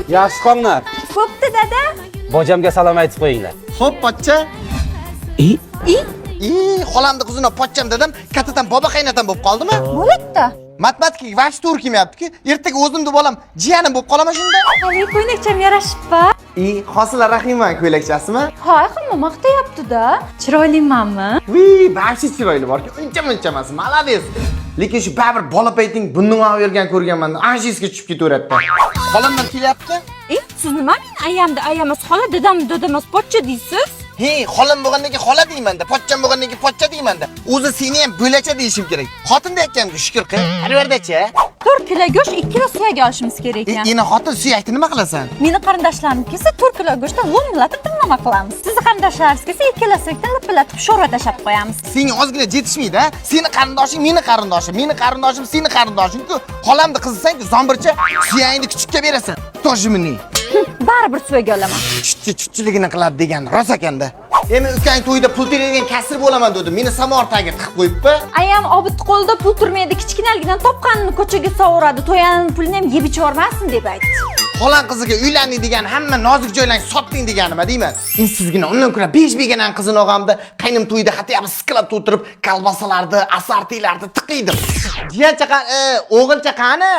Yaxshi qolinglar. Bo'pti dada. Bojamga salom aytib qo'yinglar. Xo'p, pochcha. Xolamni qizini pochcham dedim, kattadan bobo qaynatam bo'lib qoldimi? Bo'libdi. Matematik vash to'g'ri kelmayapti-ki. Ertaga o'zimni bolam jiyanim bo'lib qolaman shunda. Qani ko'ylakcham yarashibdi. Hosila Rahimman ko'ylakchasimi? Ha, hamma maqtayapti-da. Chiroylimanmi? Barcha chiroyli bor-ku, uncha emas, malades. Lekin shu baribir bola payting bundan o'rgan ko'rganman, anjisga tushib ketaveradi. Xolamdan kelyapti? Siz nima men ayamas xola, dadamas pochcha deysiz? Xolam bo'lgandan keyin xola deyman-da, pochcham bo'lgandan keyin pochcha deyman-da. O'zi seni ham bo'lacha deyishim kerak. Xotin deyotganimga shukr qil. Albatta-chi. 4 kilo go'sht, 2 kilo suyak olishimiz kerak ekan. Endi xotin suyakni nima qilasan? Meni qarindoshlarim kelsa 4 kilo go'shtdan lo'mlatib nima qilamiz? Sizni qarindoshlaringiz kelsa 2 kilo suyakdan lipillatib sho'rva tashab qo'yamiz. Senga ozgina yetishmaydi-a? Seni qarindoshing meni qarindoshim, meni qarindoshim seni qarindoshing-ku. Xolamni qizisan-ku, zombircha suyagingni kichikka berasan. Tojimini. Baribir suyak olaman. Chutchiligini qiladi degan rost ekanda. Men ukang to'yida pul teradigan kasr bo'laman dedi. Meni samor tagiga tiqib qo'yibdi. Ayam obid qo'lda pul turmaydi, kichkinaligidan topganini ko'chaga sovuradi, to'yaning pulini ham yeb ichormasin deb aytdi. Xolan qiziga uylanding degan hamma nozik joylarni sotding deganima deyman. Sizgina undan ko'ra 5 beganan qizini olganimda qaynım to'yida xatiyam siqilib o'tirib, kalbasalarni, asartilarni tiqiydim. Jiyan chaqan, o'g'il chaqani?